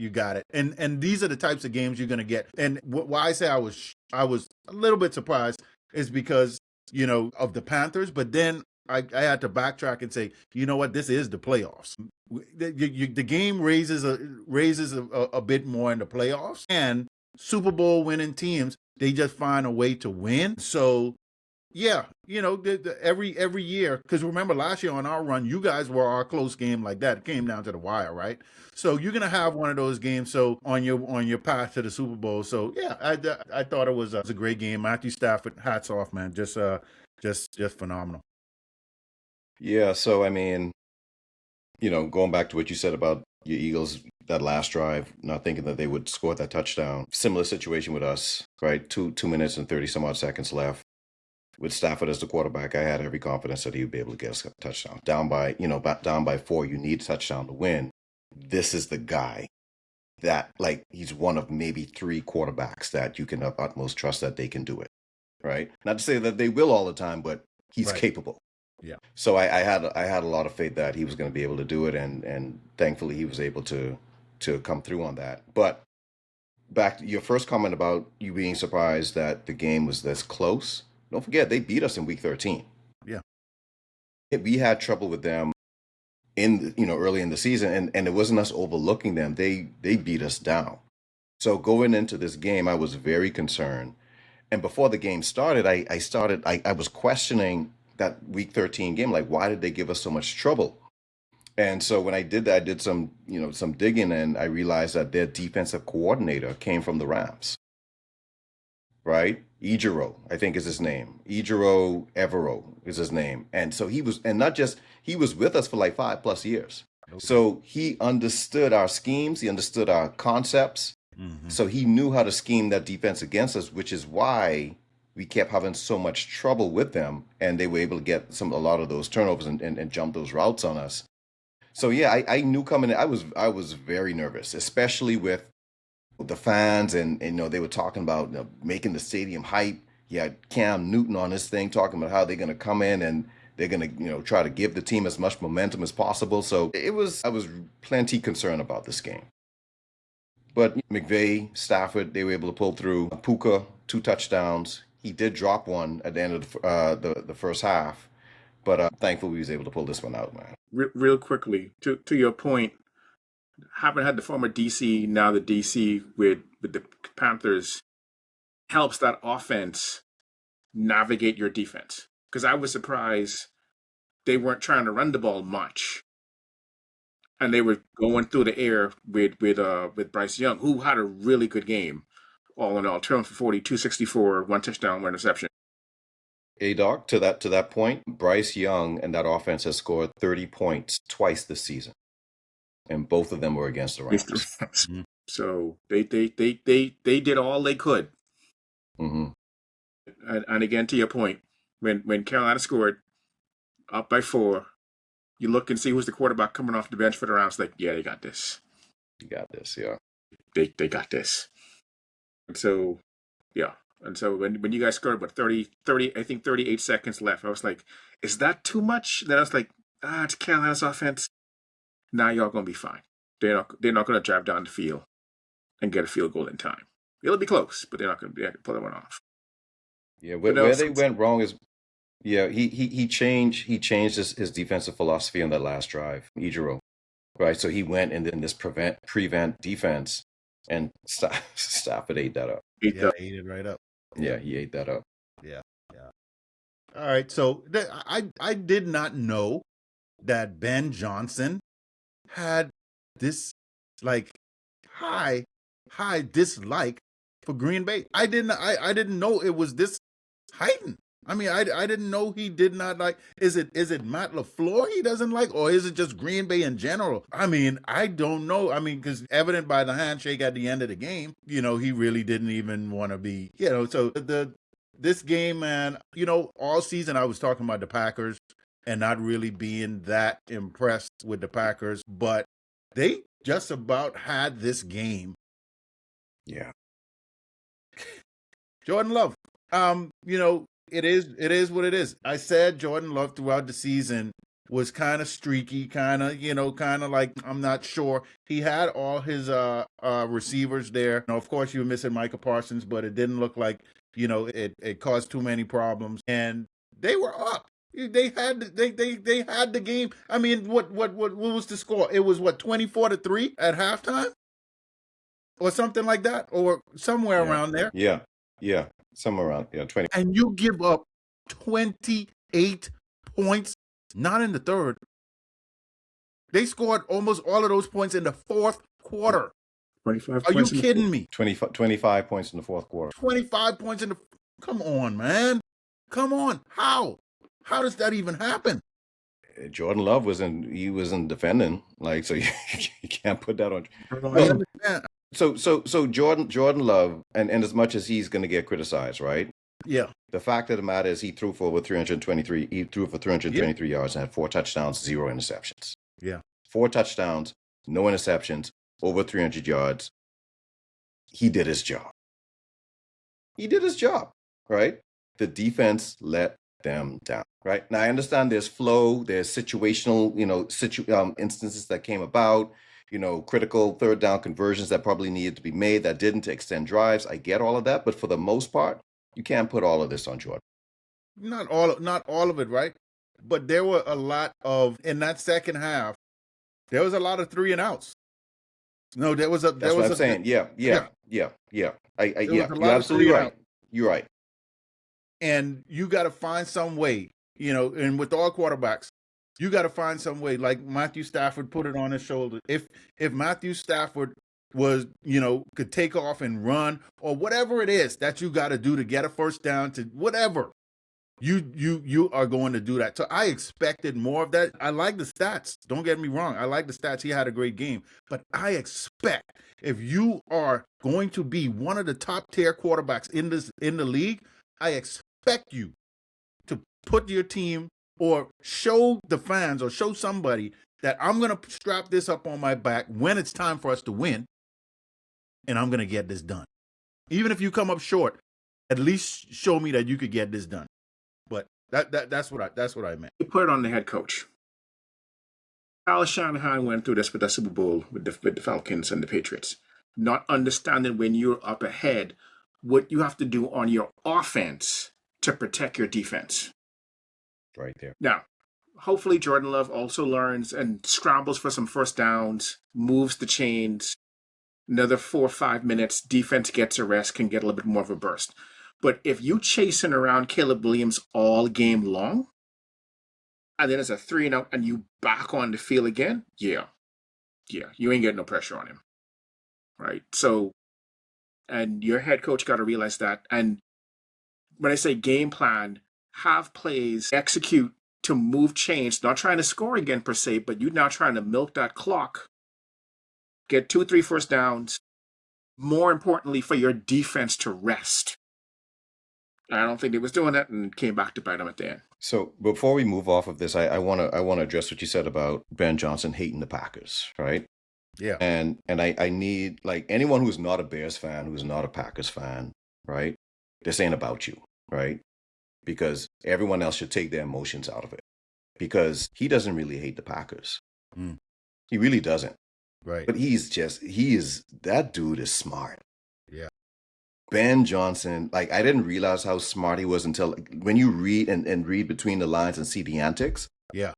got it. And these are the types of games you're gonna get. And why I say I was a little bit surprised is because of the Panthers, but then I had to backtrack and say, you know what, this is the playoffs. The game raises a bit more in the playoffs, and Super Bowl winning teams, they just find a way to win. So yeah, every year, because remember last year on our run, you guys were our close game like that. It came down to the wire, right? So you're gonna have one of those games. So on your path to the Super Bowl. So yeah, I thought it was a great game. Matthew Stafford, hats off, man. Just phenomenal. Yeah. So I mean, going back to what you said about your Eagles, that last drive, not thinking that they would score that touchdown. Similar situation with us, right? 2 minutes and 30 some odd seconds left. With Stafford as the quarterback, I had every confidence that he would be able to get us a touchdown. Down by 4, you need a touchdown to win. This is the guy that, he's one of maybe 3 quarterbacks that you can have utmost trust that they can do it, right? Not to say that they will all the time, but he's capable. Yeah. So I had a lot of faith that he was going to be able to do it, and thankfully he was able to come through on that. But back to your first comment about you being surprised that the game was this close. Don't forget, they beat us in week 13. Yeah. We had trouble with them early in the season, and it wasn't us overlooking them. They beat us down. So going into this game, I was very concerned. And before the game started, I was questioning that week 13 game. Like, why did they give us so much trouble? And so when I did that, I did some digging, and I realized that their defensive coordinator came from the Rams. Right? Ejiro, I think is his name. Ejiro Evero is his name. And so he was with us for like 5+ years. Okay. So he understood our schemes. He understood our concepts. Mm-hmm. So he knew how to scheme that defense against us, which is why we kept having so much trouble with them. And they were able to get a lot of those turnovers and jump those routes on us. So yeah, I knew coming in, I was very nervous, especially with the fans, and they were talking about making the stadium hype. You had Cam Newton on this thing talking about how they're going to come in and they're going to try to give the team as much momentum as possible. So I was plenty concerned about this game. But McVay, Stafford, they were able to pull through. Puka, 2 touchdowns. He did drop one at the end of the first half, but thankfully we was able to pull this one out, man. Real quickly, to your point, having had the former DC, now the DC with the Panthers, helps that offense navigate your defense. Because I was surprised they weren't trying to run the ball much, and they were going through the air with Bryce Young, who had a really good game, all in all, turned for 40, 264, 1 touchdown, 1 interception. Hey, Doc, to that point, Bryce Young and that offense has scored 30 points twice this season. And both of them were against the Rams. Mm-hmm. So they did all they could. Mm-hmm. And again, to your point, when Carolina scored up by 4, you look and see who's the quarterback coming off the bench for the Rams. Like, yeah, they got this. You got this, yeah. They got this. And so, yeah. And so when you guys scored, 30, I think 38 seconds left, I was like, is that too much? Then I was like, it's Carolina's offense. Now y'all gonna be fine. They're not gonna drive down the field and get a field goal in time. It'll be close, but they're not gonna be able to pull that one off. Yeah, where they went wrong is, he changed his defensive philosophy on that last drive, Ejiro, right? So he went in this prevent defense, and Stafford ate that up. Ate it right up. Yeah, he ate that up. Yeah. All right, so I did not know that Ben Johnson had this high high dislike for Green Bay. I didn't know it was this heightened. I mean, I didn't know he did not like. Is it Matt LaFleur he doesn't like, or is it just Green Bay in general? I mean, I don't know. I mean, because evident by the handshake at the end of the game, he really didn't even want to be, So this game, man, all season I was talking about the Packers and not really being that impressed with the Packers, but they just about had this game. Yeah. Jordan Love, it is what it is. I said Jordan Love throughout the season was kind of streaky, kind of like, I'm not sure. He had all his receivers there. Of course, you were missing Micah Parsons, but it didn't look like, it caused too many problems. And they were up. They had the game. I mean, what was the score? It was 24-3 at halftime? Or something like that? Or somewhere around there. Yeah. Somewhere around 20. And you give up 28 points, not in the third. They scored almost all of those points in the fourth quarter. 25 Are you points. kidding me? 25 points in the fourth quarter. 25 points in the... Come on, man. Come on. How? How does that even happen? Jordan Love wasn't defending, like, so you can't put that on. So Jordan Love, and as much as he's going to get criticized, right? Yeah. The fact of the matter is he threw for over 323. He threw for 323 yards and had 4 touchdowns, 0 interceptions. Yeah. 4 touchdowns, no interceptions, over 300 yards. He did his job. Right? The defense let them down. Right? Now I understand there's flow, there's situational, instances that came about. Critical third down conversions that probably needed to be made that didn't to extend drives. I get all of that, but for the most part, you can't put all of this on Jordan. Not all of it, right? But there were a lot of, in that second half, there was a lot of 3 and outs. No, there was a. That's what I'm saying. Yeah. You're absolutely right. You're right. And you got to find some way, and with all quarterbacks, you got to find some way. Like Matthew Stafford put it on his shoulder. If Matthew Stafford was, could take off and run, or whatever it is that you got to do to get a first down, to whatever, you are going to do that. So I expected more of that. I like the stats. Don't get me wrong. I like the stats. He had a great game. But I expect, if you are going to be one of the top tier quarterbacks in the league, I expect you to put your team, or show the fans, or show somebody that I'm going to strap this up on my back when it's time for us to win, and I'm going to get this done. Even if you come up short, at least show me that you could get this done. But that's what I meant. You put it on the head coach. Kyle Shanahan went through this with the Super Bowl with the Falcons and the Patriots. Not understanding when you're up ahead what you have to do on your offense to protect your defense. Right there. Now, hopefully Jordan Love also learns and scrambles for some first downs, moves the chains. Another 4 or 5 minutes, defense gets a rest, can get a little bit more of a burst. But if you chasing around Caleb Williams all game long, and then it's a 3 and out, and you back on the field again, yeah, you ain't getting no pressure on him, right? So, and your head coach got to realize that. And when I say game plan, have plays, execute to move chains, not trying to score again per se, but you're now trying to milk that clock, get 2-3 first downs, more importantly for your defense to rest. I don't think they was doing that, and came back to bite them at the end. So before we move off of this, I want to address what you said about Ben Johnson hating the Packers, right? Yeah. And I need, like, anyone who's not a Bears fan, who's not a Packers fan, right? This ain't about you, right? Because everyone else should take their emotions out of it. Because he doesn't really hate the Packers. He really doesn't. Right. But that dude is smart. Yeah. Ben Johnson, like, I didn't realize how smart he was until, like, when you read and read between the lines and see the antics. Yeah.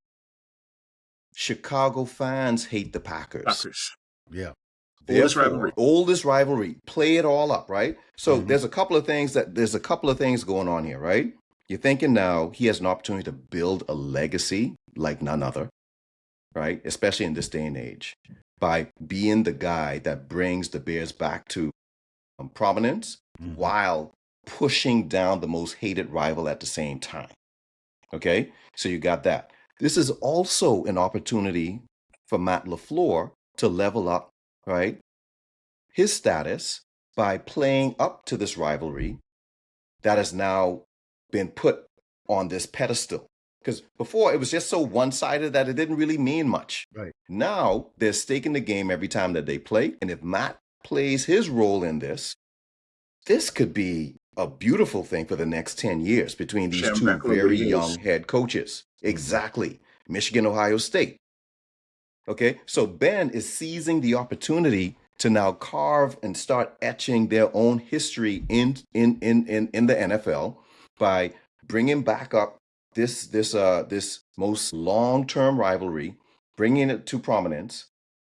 Chicago fans hate the Packers. Yeah. Oldest rivalry. Play it all up, right? So there's a couple of things going on here, right? You're thinking now he has an opportunity to build a legacy like none other, right? Especially in this day and age. by being the guy that brings the Bears back to prominence while pushing down the most hated rival at the same time. Okay, so you got that. This is also an opportunity for Matt LaFleur to level up, right, his status by playing up to this rivalry that has now been put on this pedestal. Because before it was just so one-sided that it didn't really mean much. Right. Now they're staking the game every time that they play. And if Matt plays his role in this, this could be a beautiful thing for the next 10 years between these two very young head coaches. Exactly. Michigan, Ohio State. Okay, so Ben is seizing the opportunity to now carve and start etching their own history in the NFL by bringing back up this most long-term rivalry, bringing it to prominence,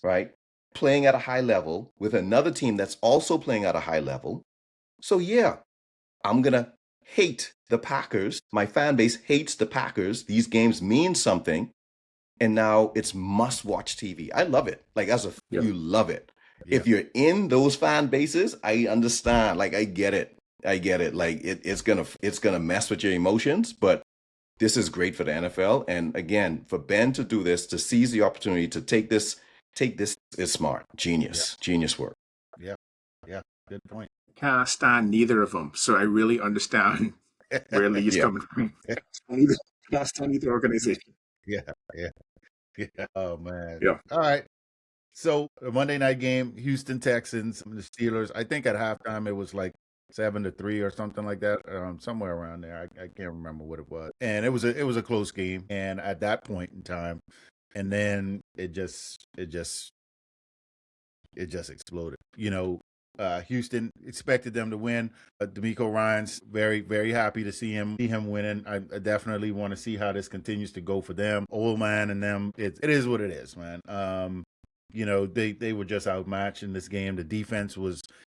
right? Playing at a high level with another team that's also playing at a high level. So yeah, I'm gonna hate the Packers. My fan base hates the Packers. These games mean something. And now it's must-watch TV. I love it. Like you love it. Yeah. If you're in those fan bases, I understand. Like I get it. Like it's gonna mess with your emotions, but this is great for the NFL. And again, for Ben to do this, to seize the opportunity to take this is smart. Genius work. Yeah. Good point. Can't stand neither of them, so I really understand where Lee's coming from. Can't stand either organization. Yeah. Oh man. Yeah. All right. So the Monday night game, Houston Texans, the Steelers. I think at halftime it was like 7-3 or something like that, somewhere around there. I can't remember what it was. And it was a close game. And at that point in time, and then it just exploded. Houston expected them to win. D'Amico Ryan's very, very happy to see him winning. I definitely want to see how this continues to go for them. Old man and them, it is what it is, man. They were just outmatched in this game.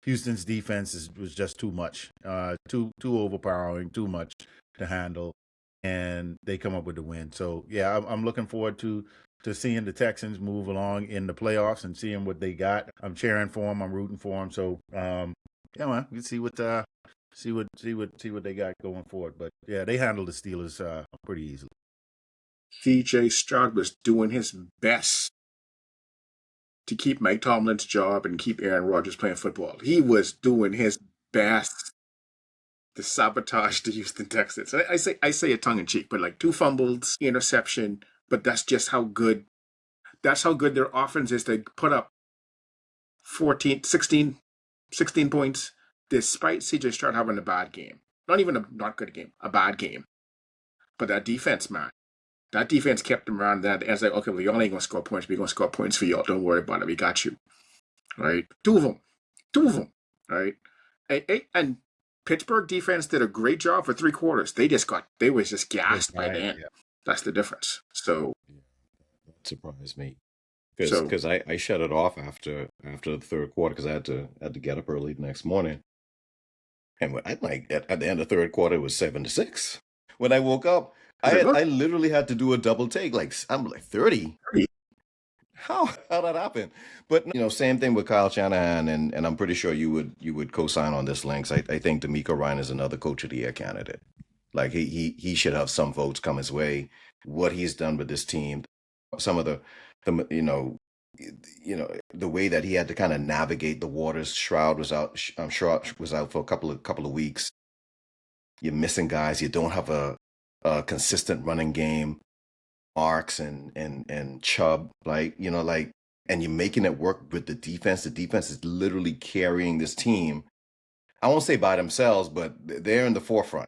Houston's defense was just too much, too overpowering, too much to handle, and they come up with the win. So yeah, I'm looking forward to seeing the Texans move along in the playoffs and seeing what they got. I'm cheering for them. I'm rooting for them. So, yeah, man, we see what they got going forward. But yeah, they handled the Steelers pretty easily. C.J. Stroud was doing his best to keep Mike Tomlin's job and keep Aaron Rodgers playing football. He was doing his best to sabotage the Houston Texans. I say it tongue in cheek, but like 2 fumbles, interception. But that's just how good their offense is. They put up 16 points despite CJ Stroud having a bad game. Not even a not good game, a bad game. But that defense, man, that defense kept them around that. And it's like, okay, well, y'all ain't going to score points. We're going to score points for y'all. Don't worry about it. We got you. Right? Two of them. Right? And Pittsburgh defense did a great job for 3 quarters. They was just gassed by the end. Yeah. That's the difference. So that surprised me because I shut it off after the third quarter because I had to get up early the next morning, and at the end of the third quarter it was 7-6. When I woke up, I literally had to do a double take. Like I'm like 30. How that happened? But same thing with Kyle Shanahan, and I'm pretty sure you would co-sign on this, Lynx. I think D'Amico Ryan is another Coach of the Year candidate. Like he should have some votes come his way. What he's done with this team, some of the way that he had to kind of navigate the waters. Stroud was out. Stroud was out for a couple of weeks. You're missing guys. You don't have a consistent running game. Marks and Chubb, and you're making it work with the defense. The defense is literally carrying this team. I won't say by themselves, but they're in the forefront.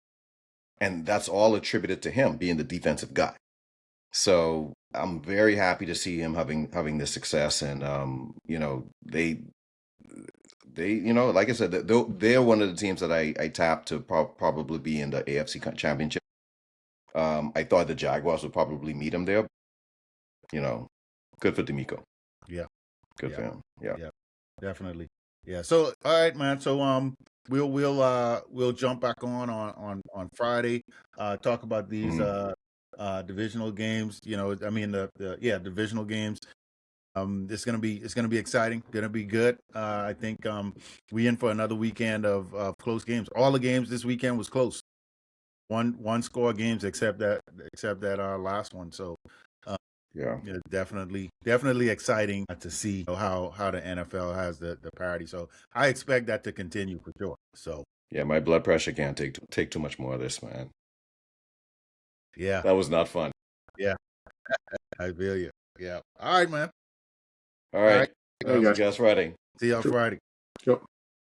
And that's all attributed to him being the defensive guy. So I'm very happy to see him having this success. And, they like I said, they're one of the teams that I tapped to probably be in the AFC Championship. I thought the Jaguars would probably meet him there. Good for D'Amico. Yeah. Good for him. Yeah. Definitely. Yeah. So, all right, man. So, we'll jump back on Friday, talk about these divisional games. The divisional games. It's gonna be exciting. Gonna be good. I think we in for another weekend of close games. All the games this weekend was close. One score games except that last one. So Yeah. definitely exciting to see how the NFL has the parity. So I expect that to continue for sure. So Yeah, my blood pressure can't take too much more of this, man. yeah, That was not fun. yeah, I feel you. Yeah. All right, man. All All right. right. There you go. Suggest writing. See you on Friday. Yep.